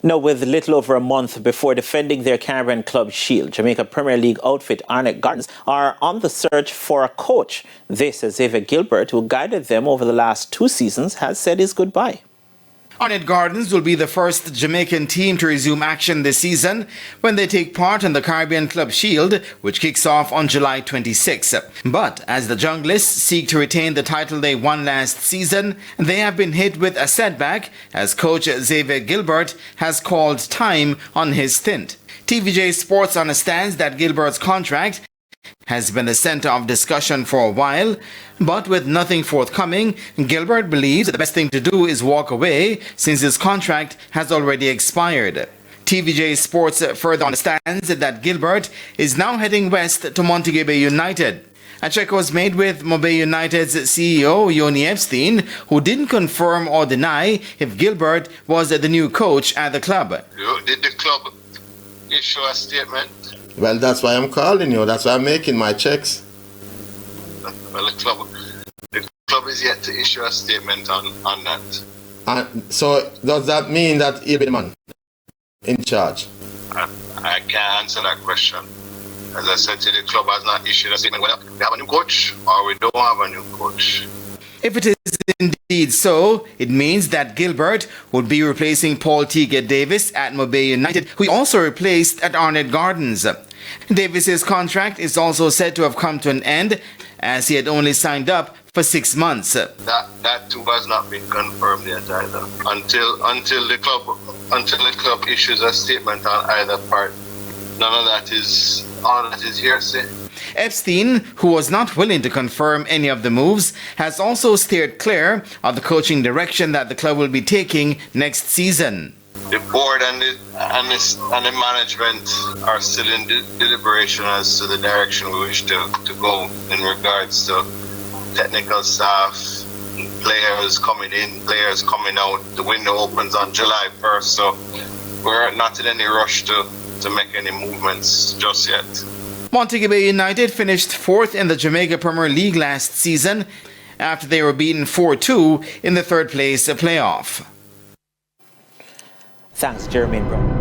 Now, with little over a month before defending their Caribbean Club Shield, Jamaica Premier League outfit Arnett are on the search for a coach. This, as Xavier Gilbert, who guided them over the last 2 seasons, has said his goodbye. Arnett Gardens will be the first Jamaican team to resume action this season when they take part in the Caribbean Club Shield, which kicks off on July 26. But as the Junglists seek to retain the title they won last season, they have been hit with a setback as coach Xavier Gilbert has called time on his stint. TVJ Sports understands that Gilbert's contract has been the center of discussion for a while, but with nothing forthcoming, Gilbert believes that the best thing to do is walk away since his contract has already expired. TVJ Sports further understands that Gilbert is now heading west to Montego United. A check was made with Montego United's CEO Yoni Epstein, who didn't confirm or deny if Gilbert was the new coach at the club. Did the club issue a statement? Well, that's why I'm calling you. That's why I'm making my checks. Well, the club is yet to issue a statement on that. So does that mean that he'll be the man in charge? I can't answer that question. As I said to you, the club has not issued a statement whether we have a new coach or we don't have a new coach. If it is indeed so, it means that Gilbert would be replacing Paul Teague Davis at Montego United, who he also replaced at Arnett Gardens. Davis's contract is also said to have come to an end as he had only signed up for 6 months. That too has not been confirmed yet either. Until the club issues a statement on either part, all of that is hearsay. Epstein, who was not willing to confirm any of the moves, has also steered clear of the coaching direction that the club will be taking next season. The board and the management are still in deliberation as to the direction we wish to go in regards to technical staff, players coming in, players coming out. The window opens on July 1st, so we're not in any rush to make any movements just yet. Montego United finished 4th in the Jamaica Premier League last season after they were beaten 4-2 in the 3rd place playoff. Thanks, Jeremy Brown.